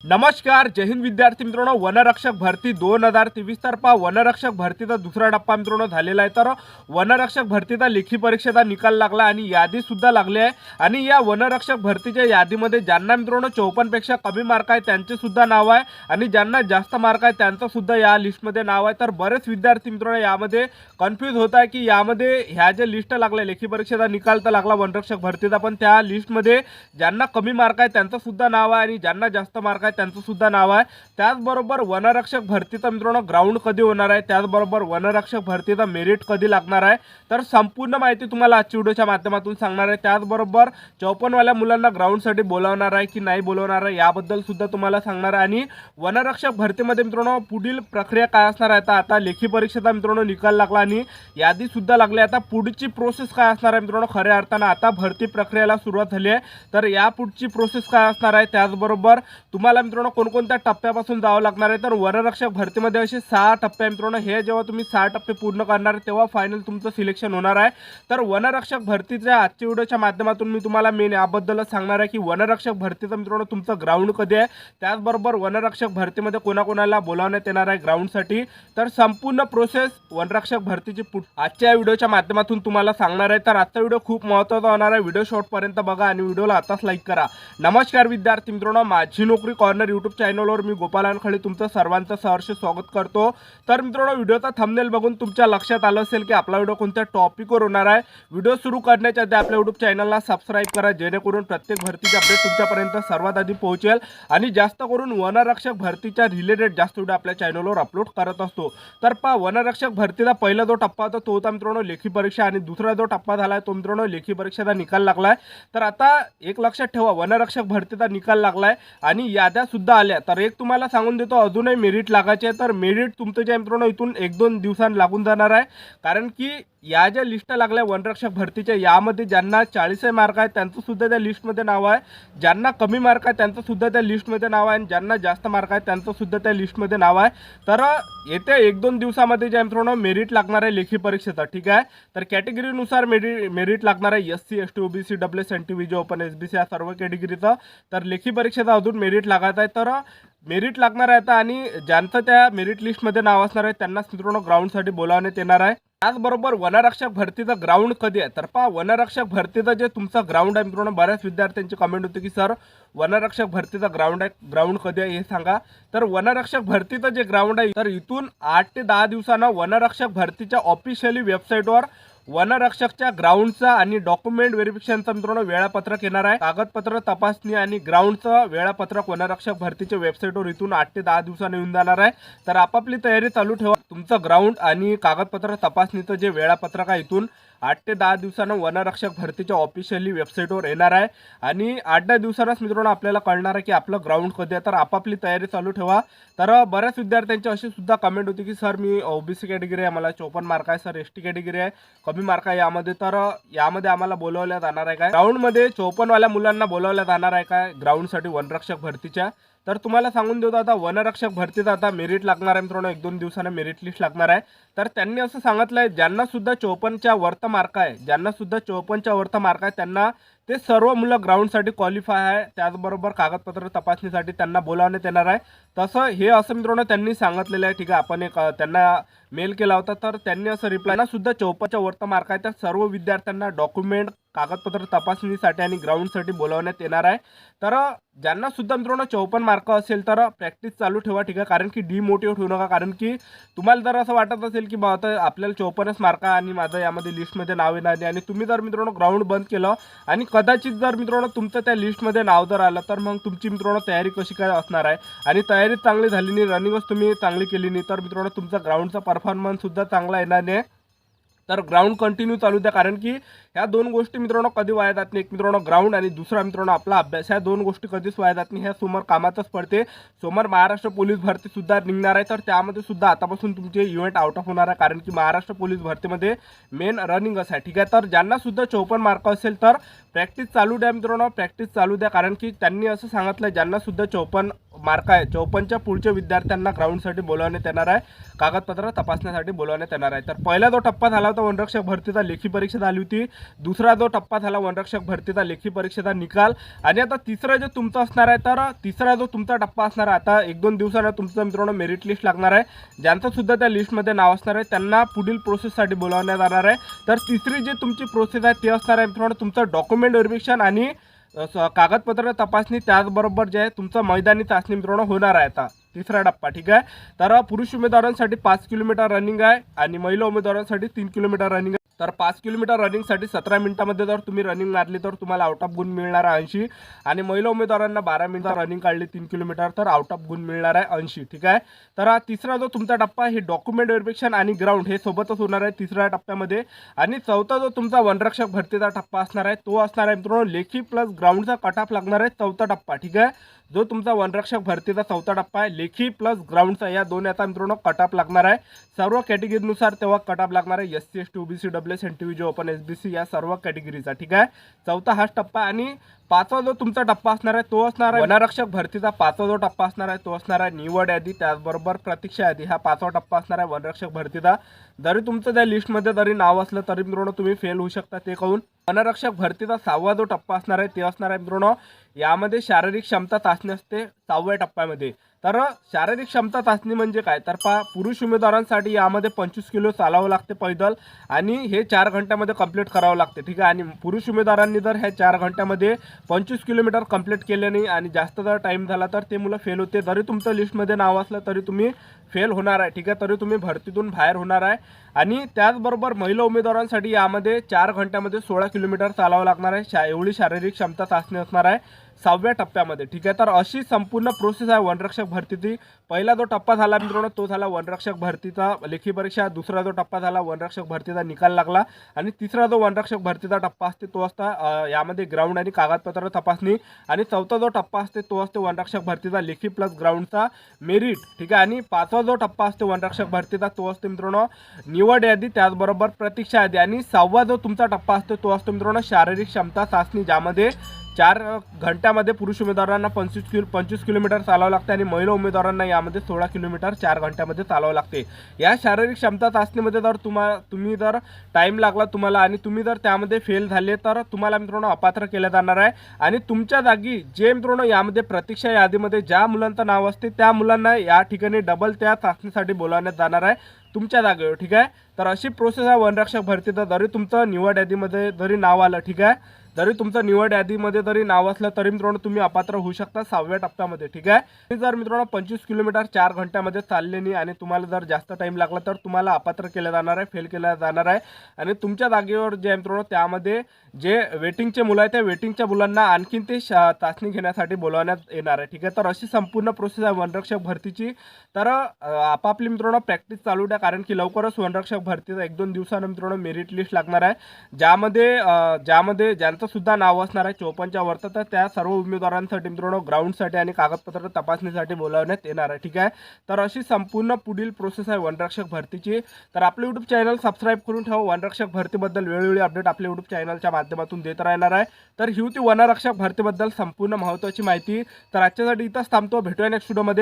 नमस्कार, जय हिंद विद्यार्थी मित्रांनो. वनरक्षक भरती 2023 तर्फा वनरक्षक भरतीचा दुसरा टप्पा मित्रांनो झालेला आहे. तर वनरक्षक भरतीचा लेखी परीक्षेचा निकाल लागला आणि यादी सुद्धा लागली आहे. आणि या वनरक्षक भरतीच्या यादीमध्ये ज्यांना मित्रांनो 54 पेक्षा कमी मार्क आहे त्यांचे सुद्धा नाव आहे आणि ज्यांना जास्त मार्क आहे त्यांचं सुद्धा या लिस्टमध्ये नाव आहे. तर बरेच विद्यार्थी मित्रांनो यामध्ये कन्फ्यूज होत आहे की यामध्ये ह्या जे लिस्ट लागले लेखी परीक्षेचा निकाल तर लागला वनरक्षक भरतीचा, पण त्या लिस्टमध्ये ज्यांना कमी मार्क आहे त्यांचं सुद्धा नाव आहे आणि ज्यांना जास्त मार्क आहे त्यांचं सुद्धा नाव आहे. त्याचबरोबर वनरक्षक भरतीचा मित्रांनो ग्राउंड कधी होणार आहे, त्याचबरोबर वनरक्षक भरतीचा मेरिट कधी लागणार आहे, तर संपूर्ण माहिती तुम्हाला आजच्या व्हिडिओच्या माध्यमातून सांगणार आहे. त्याचबरोबर 54 वाल्या मुलांना ग्राउंडसाठी बोलावणार आहे की नाही बोलावणार आहे याबद्दल सुद्धा तुम्हाला सांगणार आहे. आणि वनरक्षक भरतीमध्ये मित्रांनो पुढील प्रक्रिया काय असणार आहे, आता लेखी परीक्षेचा मित्रांनो निकाल लागला आणि यादी सुद्धा लागली. आता पुढची प्रोसेस काय असणार आहे मित्रांनो, खऱ्या अर्थानं आता भरती प्रक्रियेला सुरुवात झाली आहे. तर या पुढची प्रोसेस काय असणार आहे, त्याचबरोबर तुम्हाला मित्रांनो कोणकोणत्या टप्प्यापासून जावं लागणार आहे. तर वनरक्षक भरतीमध्ये असे 6 टप्पे मित्रांनो, हे जेव्हा तुम्ही 6 टप्पे पूर्ण करणार तेव्हा फायनल तुमचं सिलेक्शन होणार आहे. तर वनरक्षक भरतीच्या आजच्या व्हिडिओच्या माध्यमातून मी तुम्हाला मेन याबद्दलच सांगणार आहे की वनरक्षक भरतीचं मित्रांनो तुमचं ग्राउंड कधी आहे, त्याचबरोबर वनरक्षक भरतीमध्ये कोणाकोणाला बोलावण्यात येणार आहे ग्राउंडसाठी. तर संपूर्ण प्रोसेस वनरक्षक भरतीची आजच्या व्हिडिओच्या माध्यमातून तुम्हाला सांगणार आहे. तर आजचा व्हिडिओ खूप महत्त्वाचा होणार आहे. व्हिडिओ शेवटपर्यंत बघा आणि व्हिडिओला आताच लाईक करा. नमस्कार विद्यार्थी मित्रांनो, माझी नोकरी कॉर्नर यूट्यूब चॅनलवर मी गोपाल अनखळे तुमचं सर्वांचं सहर्ष स्वागत करतो. तर मित्रांनो व्हिडिओचा थंबनेल बघून तुमच्या लक्षात आलं असेल की आपला व्हिडिओ कोणत्या टॉपिकवर होणार आहे. व्हिडिओ सुरू करण्याच्या आधी आपल्या यूट्यूब चॅनलला सबस्क्राईब करा, जेणेकरून प्रत्येक भरतीचे अपडेट तुमच्यापर्यंत सर्वात आधी पोहोचेल. आणि जास्त करून वनरक्षक भरतीच्या रिलेटेड जास्त व्हिडिओ आपल्या चॅनलवर अपलोड करत असतो. तर वनरक्षक भरतीचा पहिला जो टप्पा होता तो होता मित्रांनो लेखी परीक्षा आणि दुसरा जो टप्पा झाला तो मित्रांनो लेखी परीक्षेचा निकाल लागलाय. तर आता एक लक्षात ठेवा, वनरक्षक भरतीचा निकाल लागलाय आणि याद्या सुद्धा आल्या. तर एक तुम्हाला सांगून देतो, अजूनही मेरिट लागायचे आहे. तर मेरिट तुमचं जे मित्रांनो इथून 1-2 दिवसांनी लागून जाणार आहे, कारण की या ज्या लिस्ट लागल्या वनरक्षक भरतीच्या यामध्ये ज्यांना 40 मार्क आहे त्यांचं सुद्धा त्या लिस्टमध्ये नाव आहे, ज्यांना कमी मार्क आहे त्यांचं सुद्धा त्या लिस्टमध्ये नाव आहे आणि ज्यांना जास्त मार्क आहे त्यांचं सुद्धा त्या लिस्टमध्ये नाव आहे. तर येत्या 1-2 दिवसामध्ये जे मित्रांनो मेरिट लागणार आहे लेखी परीक्षेचा, ठीक आहे. तर कॅटेगरीनुसार मेरिट लागणार आहे, SC ST OBC WS NT VJ open SBC या सर्व कॅटेगरीचं. तर लेखी परीक्षेचा अजून मेरिट लागत आहे. तर मेरिट लागणार आहे आता आणि ज्यांचं त्या मेरिट लिस्टमध्ये नाव असणार आहे त्यांनाच मित्रांनो ग्राउंडसाठी बोलावण्यात येणार आहे. त्याचबरोबर वनरक्षक भरतीचं ग्राउंड कधी आहे, तर वनरक्षक भरतीचं जे तुमचं ग्राउंड आहे मित्रांनो, बऱ्याच विद्यार्थ्यांची कमेंट होती की सर वनरक्षक भरतीचं ग्राउंड कधी आहे हे सांगा. तर वनरक्षक भरतीचं जे ग्राउंड आहे, तर इथून 8 ते 10 दिवसानं वनरक्षक भरतीच्या ऑफिशियली वेबसाईटवर वनरक्षकच्या ग्राउंडचा आणि डॉक्युमेंट व्हेरिफिकेशनचं मित्रांनो वेळापत्रक येणार आहे. कागदपत्र तपासणी आणि ग्राउंडचं वेळापत्रक वनरक्षक भरतीच्या वेबसाईटवर इथून 8 ते 10 दिवसांनी येऊन जाणार आहे. तर आपापली तयारी चालू ठेवा. तुमचं ग्राउंड आणि कागदपत्र तपासणीचं जे वेळापत्रक आहे इथून 8 ते 10 दिवसानं वनरक्षक भरतीच्या ऑफिशियली वेबसाईटवर येणार आहे आणि 8-10 दिवसांनाच मित्रांनो आपल्याला कळणार आहे की आपलं ग्राउंड कधी आहे. तर आपापली तयारी चालू ठेवा. तर बऱ्याच विद्यार्थ्यांची अशी सुद्धा कमेंट होती की सर मी OBC कॅटेगरी आहे, मला 54 मार्क आहे, सर ST कॅटेगरी आहे, कमी मार्क आहे यामध्ये, तर यामध्ये आम्हाला बोलवल्या जाणार आहे काय, ग्राउंडमध्ये 54 वाल्या मुलांना बोलवल्या जाणार आहे काय ग्राउंडसाठी वनरक्षक भरतीच्या. तर तुम्हाला सांगून देतो, आता वनरक्षक भरतीचा आता मेरिट लागणार आहे मित्रांनो, 1-2 दिवसांना मेरिट लिस्ट लागणार आहे. तर त्यांनी असं सांगितलं आहे, ज्यांना सुद्धा 54च्या वरचा मार्क आहे, ज्यांना सुद्धा 54च्या वरचा मार्क आहे त्यांना ते सर्व मुलं ग्राउंडसाठी क्वालिफाय आहे. त्याचबरोबर कागदपत्र तपासणीसाठी त्यांना बोलावण्यात येणार आहे. तसं हे असं मित्रांनो त्यांनी सांगितलेलं आहे, ठीक आहे. आपण एक त्यांना मेल केला होता, तर त्यांनी असं रिप्लाय सुद्धा 54च्या वरचा मार्क आहे त्या सर्व विद्यार्थ्यांना डॉक्युमेंट कागदपत्र तपासणीसाठी आणि ग्राउंडसाठी बोलावण्यात येणार आहे. तर ज्यांना सुद्धा मित्रांनो 54 मार्क असेल तर प्रॅक्टिस चालू ठेवा, ठीक आहे. कारण की डिमोटिवेट होऊ नका, कारण की तुम्हाला जर असं वाटत असेल की बा आता आपल्याला 54च मार्क आहे आणि माझं यामध्ये लिस्टमध्ये नाव येणार नाही आणि तुम्ही जर मित्रांनो ग्राउंड बंद केलं आणि कदाचित जर मित्रांनो तुमचं त्या लिस्टमध्ये नाव जर आलं, तर मग तुमची मित्रांनो तयारी कशी काय असणार आहे आणि तयारी चांगली झाली नाही, रनिंगच तुम्ही चांगली केली नाही, तर मित्रांनो तुमचा ग्राउंडचा परफॉर्मन्स सुद्धा चांगला येणार नाही. तर ग्राउंड कंटिन्यू चालू द्या, कारण की ह्या 2 गोष्टी मित्रांनो कधी वाया जात नाही. एक मित्रांनो ग्राउंड आणि दुसरा मित्रांनो आपला अभ्यास, ह्या 2 गोष्टी कधीच वाया जात नाही. ह्या समोर कामातच पडते. समोर महाराष्ट्र पोलीस भरती सुद्धा निघणार आहे, तर त्यामध्ये सुद्धा आतापासून तुमचे इव्हेंट आउट ऑफ होणार आहे, कारण की महाराष्ट्र पोलीस भरतीमध्ये मेन रनिंगच आहे, ठीक आहे. तर ज्यांना सुद्धा 54 मार्क असेल तर प्रॅक्टिस चालू द्या मित्रांनो, प्रॅक्टिस चालू द्या, कारण की त्यांनी असं सांगितलं ज्यांना सुद्धा 54 मार्क आहे 54च्या पुढच्या विद्यार्थ्यांना ग्राउंडसाठी बोलवण्यात येणार आहे, कागदपत्र तपासण्यासाठी बोलवण्यात येणार आहे. तर पहिला जो टप्पा झाला होता वनरक्षक भरतीचा लेखी परीक्षा झाली होती. दुसरा जो टप्पा झाला वनरक्षक भरतीचा लेखी परीक्षेचा निकाल. आणि आता तिसरा जो तुमचा असणार आहे, तर तिसरा जो तुमचा टप्पा असणार आहे, आता 1-2 दिवसांना तुमचं मित्रांनो मेरिट लिस्ट लागणार आहे. ज्यांचं सुद्धा त्या लिस्टमध्ये नाव असणार आहे त्यांना पुढील प्रोसेससाठी बोलावण्यात येणार आहे. तर तिसरी जी तुमची प्रोसेस आहे ते असणार आहे मित्रांनो तुमचं डॉक्युमेंट व्हेरिफिकेशन आणि कागदपत्र तपासणी, त्याचबरोबर जे आहे तुमचं मैदानी चाचणी मित्रांनो होणार आहे आता तिसरा टप्पा. ठीक आहे. तर पुरुष उमेदवारांसाठी 5 किलोमीटर रनिंग आहे आणि महिला उमेदवारांसाठी 3 किलोमीटर रनिंग आहे. तर 5 किलोमीटर रनिंगसाठी 17 मिनिटांमध्ये जर तुम्ही रनिंग मारली तर तुम्हाला आउट ऑफ गुण मिळणार आहे 80. आणि महिला उमेदवारांना 12 मिनिटं रनिंग काढली 3 किलोमीटर तर आउट ऑफ गुण मिळणार आहे 80. ठीक आहे. तर तिसरा जो तुमचा टप्पा हे डॉक्युमेंट व्हेरिफिकेशन आणि ग्राउंड हे सोबतच होणार आहे तिसऱ्या टप्प्यामध्ये. आणि चौथा जो तुमचा वनरक्षक भरतीचा टप्पा असणार आहे तो असणार आहे मित्रांनो लेखी प्लस ग्राउंडचा कट ऑफ लागणार आहे चौथा टप्पा. ठीक आहे. जो तुमचा वनरक्षक भरतीचा चौथा टप्पा आहे लेखी प्लस ग्राउंडचा, या दोन याचा मित्रांनो कट ऑफ लागणार आहे सर्व कॅटेगरीनुसार. तेव्हा कट ऑफ लागणार आहे SC ST OBC WS NTVJ open SBC या सर्व कॅटेगरीचा. ठीक आहे. चौथा हाच टप्पा. आणि पाचवा जो तुमचा टप्पा असणार आहे तो असणार आहे वनरक्षक भरतीचा पाचवा जो टप्पा असणार आहे तो असणार आहे निवड यादी, त्याचबरोबर प्रतीक्षा यादी. हा पाचवा टप्पा असणार आहे वनरक्षक भरतीचा. जरी तुमचं त्या लिस्टमध्ये जरी नाव असलं तरी मित्रांनो तुम्ही फेल होऊ शकता. ते कहून वनरक्षक भरतीचा सहावा जो टप्पा असणार आहे ते असणार आहे मित्रांनो यामध्ये शारीरिक क्षमता चाचणी असते 6व्या टप्प्यामध्ये. तर शारीरिक क्षमता चाचणी म्हणजे काय, तर पुरुष उमेदवारांसाठी यामध्ये 25 किलो चालावं लागते पैदल आणि हे 4 घंट्यामध्ये कंप्लीट करावं लागते. ठीक आहे. आणि पुरुष उमेदवारांनी जर ह्या 4 घंट्यामध्ये 25 किलोमीटर कंप्लीट केले नाही आणि जास्त जर टाईम झाला तर ते मुलं फेल होते. जरी तुमचं लिस्टमध्ये नाव असलं तरी तुम्ही फेल होणार आहे. ठीक आहे. तरी तुम्ही भरतीतून बाहेर होणार आहे. आणि त्याचबरोबर महिला उमेदवारांसाठी यामध्ये 4 घंट्यामध्ये 16 किलोमीटर चालावं लागणार आहे. एवढी शारीरिक क्षमता चाचणी असणार आहे 6व्या टप्प्यामध्ये. ठीक आहे. तर अशी संपूर्ण प्रोसेस आहे वनरक्षक भरतीची. पहिला जो टप्पा झाला मित्रांनो तो झाला वनरक्षक भरतीचा लेखी परीक्षा. दुसरा जो टप्पा झाला वनरक्षक भरतीचा निकाल लागला. आणि तिसरा जो वनरक्षक भरतीचा टप्पा असते तो असता यामध्ये ग्राउंड आणि कागदपत्र तपासणी. आणि चौथा जो टप्पा असते तो असते वनरक्षक भरतीचा लेखी प्लस ग्राउंडचा मेरिट. ठीक आहे. आणि पाचवा जो टप्पा असतो वनरक्षक भरतीचा तो असतो मित्रांनो निवड यादी, त्याचबरोबर प्रतीक्षा यादी. आणि सहावा जो तुमचा टप्पा असतो तो असतो मित्रांनो शारीरिक क्षमता चाचणी, ज्यामध्ये 4 घंट्यामध्ये पुरुष उमेदवारांना 25 किलोमीटर चालावं लागते आणि महिला उमेदवारांना यामध्ये 16 किलोमीटर 4 घंट्यामध्ये चालावं लागते. या शारीरिक क्षमता चाचणीमध्ये जर तुम्ही जर टाईम लागला तुम्हाला आणि तुम्ही जर त्यामध्ये फेल झाले तर तुम्हाला मित्रांनो अपात्र केलं जाणार आहे. आणि तुमच्या जागी जे मित्रांनो यामध्ये प्रतीक्षा यादीमध्ये ज्या मुलांचं नाव असते त्या मुलांना या ठिकाणी डबल त्या चाचणीसाठी बोलावण्यात जाणार आहे तुमच्या जागेवर. ठीक आहे. तर अशी प्रोसेस आहे वनरक्षक भरतीचं. जरी तुमचं निवड यादीमध्ये जरी नाव आलं, ठीक आहे, जरी तुमचं निवड यादीमध्ये जरी नाव असलं तरी मित्रांनो तुम्ही अपात्र होऊ शकता 6व्या टप्प्यामध्ये. ठीक आहे. जर मित्रांनो 25 किलोमीटर 4 घंट्यामध्ये चालले नाही आणि तुम्हाला जर जास्त टाईम लागला तर तुम्हाला अपात्र केलं जाणार आहे, फेल केलं जाणार आहे. आणि तुमच्या जागेवर जे मित्रांनो त्यामध्ये जे वेटिंगचे मुलं आहेत त्या वेटिंगच्या मुलांना आणखीन ते चाचणी घेण्यासाठी बोलवण्यात येणार आहे. ठीक आहे. तर अशी संपूर्ण प्रोसेस आहे वनरक्षक भरतीची. तर आपापली मित्रांनो प्रॅक्टिस चालू द्या, कारण की लवकरच वनरक्षक भरतीचा 1-2 दिवसानं मित्रांनो मेरिट लिस्ट लागणार आहे, ज्यामध्ये ज्यांचं सुद्धा नाव असणार आहे 54च्या वरती. तर त्या सर्व उमेदवारांसाठी मित्रांनो ग्राउंडसाठी आणि कागदपत्र तपासणीसाठी बोलावण्यात येणार आहे. ठीक आहे. तर अशी संपूर्ण पुढील प्रोसेस आहे वनरक्षक भरतीची. तर आपलं यूट्यूब चॅनल सबस्क्राईब करून ठेवा. वनरक्षक भरतीबद्दल वेळोवेळी अपडेट आपल्या यूट्यूब चॅनलच्या माध्यमातून देत राहणार आहे. तर ही होती वनरक्षक भरतीबद्दल संपूर्ण महत्त्वाची माहिती. तर आजच्यासाठी इथंच थांबतो. भेटूया नेक्स्ट व्हिडिओमध्ये.